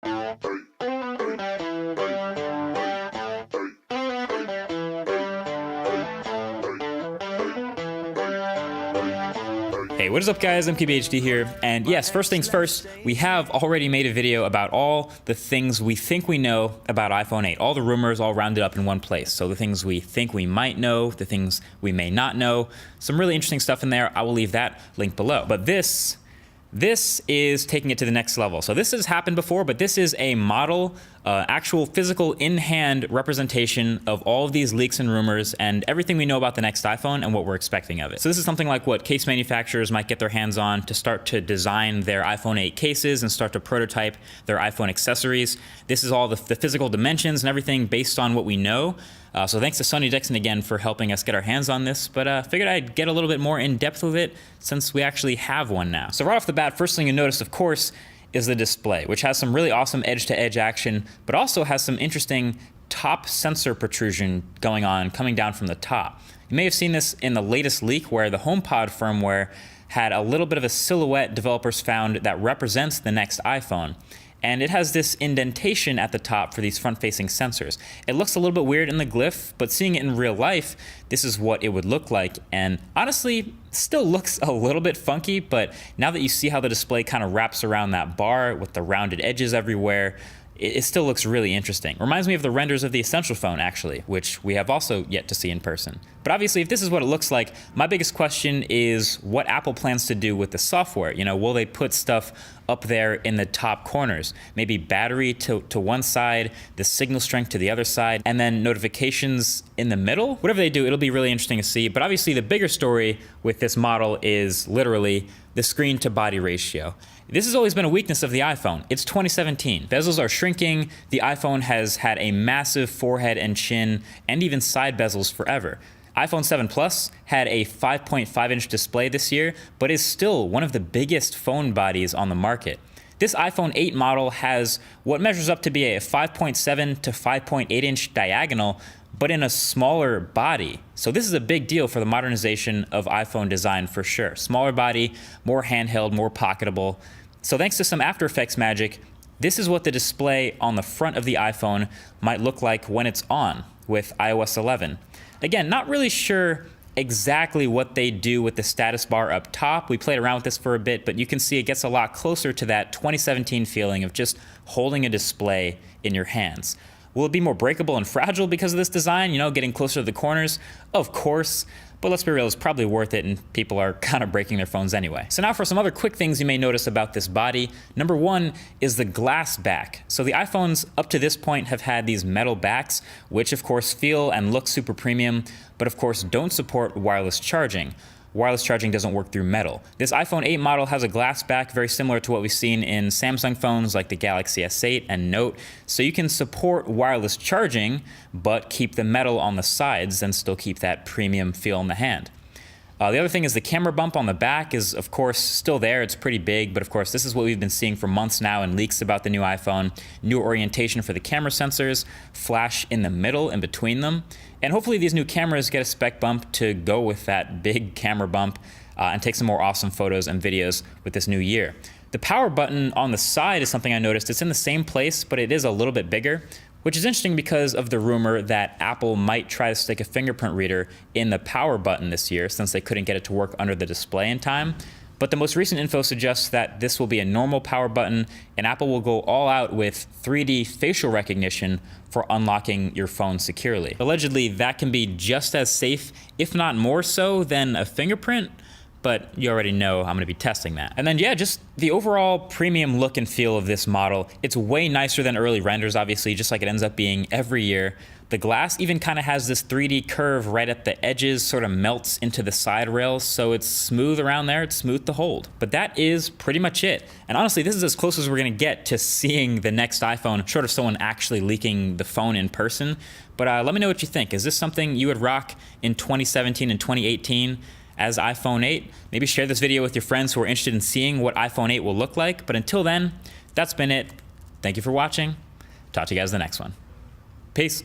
Hey, what is up guys, MKBHD here, and yes, first things first, we have already made a video about all the things we think we know about iPhone 8, all the rumors all rounded up in one place. So the things we think we might know, the things we may not know, some really interesting stuff in there. I will leave that link below. But this is taking it to the next level. So this has happened before, but this is a model, actual physical in-hand representation of all of these leaks and rumors and everything we know about the next iPhone and what we're expecting of it. So this is something like what case manufacturers might get their hands on to start to design their iPhone 8 cases and start to prototype their iPhone accessories. This is all the physical dimensions and everything based on what we know. So thanks to Sonny Dixon again for helping us get our hands on this, but figured I'd get a little bit more in depth with it since we actually have one now. So right off the bat, first thing you notice, of course, is the display, which has some really awesome edge-to-edge action, but also has some interesting top sensor protrusion going on, coming down from the top. You may have seen this in the latest leak where the HomePod firmware had a little bit of a silhouette developers found that represents the next iPhone. And it has this indentation at the top for these front-facing sensors. It looks a little bit weird in the glyph, but seeing it in real life, this is what it would look like. And honestly, still looks a little bit funky, but now that you see how the display kind of wraps around that bar with the rounded edges everywhere, it still looks really interesting. Reminds me of the renders of the Essential phone, actually, which we have also yet to see in person. But obviously, if this is what it looks like, my biggest question is what Apple plans to do with the software. You know, will they put stuff up there in the top corners? Maybe battery to one side, the signal strength to the other side, and then notifications in the middle? Whatever they do, it'll be really interesting to see. But obviously, the bigger story with this model is literally the screen to body ratio. This has always been a weakness of the iPhone. It's 2017. Bezels are shrinking. The iPhone has had a massive forehead and chin and even side bezels forever. iPhone 7 Plus had a 5.5-inch display this year, but is still one of the biggest phone bodies on the market. This iPhone 8 model has what measures up to be a 5.7 to 5.8-inch diagonal, but in a smaller body. So this is a big deal for the modernization of iPhone design for sure. Smaller body, more handheld, more pocketable. So thanks to some After Effects magic, this is what the display on the front of the iPhone might look like when it's on with iOS 11. Again, not really sure exactly what they do with the status bar up top. We played around with this for a bit, but you can see it gets a lot closer to that 2017 feeling of just holding a display in your hands. Will it be more breakable and fragile because of this design, you know, getting closer to the corners? Of course, but let's be real, it's probably worth it and people are kind of breaking their phones anyway. So now for some other quick things you may notice about this body. Number one is the glass back. So the iPhones up to this point have had these metal backs, which of course feel and look super premium, but of course don't support wireless charging. Wireless charging doesn't work through metal. This iPhone 8 model has a glass back very similar to what we've seen in Samsung phones like the Galaxy S8 and Note. So you can support wireless charging, but keep the metal on the sides and still keep that premium feel in the hand. The other thing is the camera bump on the back is, of course, still there. It's pretty big, but of course, this is what we've been seeing for months now in leaks about the new iPhone. New orientation for the camera sensors, flash in the middle in between them. And hopefully these new cameras get a spec bump to go with that big camera bump and take some more awesome photos and videos with this new year. The power button on the side is something I noticed. It's in the same place, but it is a little bit bigger, which is interesting because of the rumor that Apple might try to stick a fingerprint reader in the power button this year since they couldn't get it to work under the display in time. But the most recent info suggests that this will be a normal power button and Apple will go all out with 3D facial recognition for unlocking your phone securely. Allegedly, that can be just as safe, if not more so, than a fingerprint. But you already know I'm gonna be testing that. And then yeah, just the overall premium look and feel of this model. It's way nicer than early renders, obviously, just like it ends up being every year. The glass even kind of has this 3D curve right at the edges, sort of melts into the side rails, so it's smooth around there, it's smooth to hold. But that is pretty much it. And honestly, this is as close as we're gonna get to seeing the next iPhone, short of someone actually leaking the phone in person. But let me know what you think. Is this something you would rock in 2017 and 2018? As iPhone 8. Maybe share this video with your friends who are interested in seeing what iPhone 8 will look like. But until then, that's been it. Thank you for watching. Talk to you guys in the next one. Peace.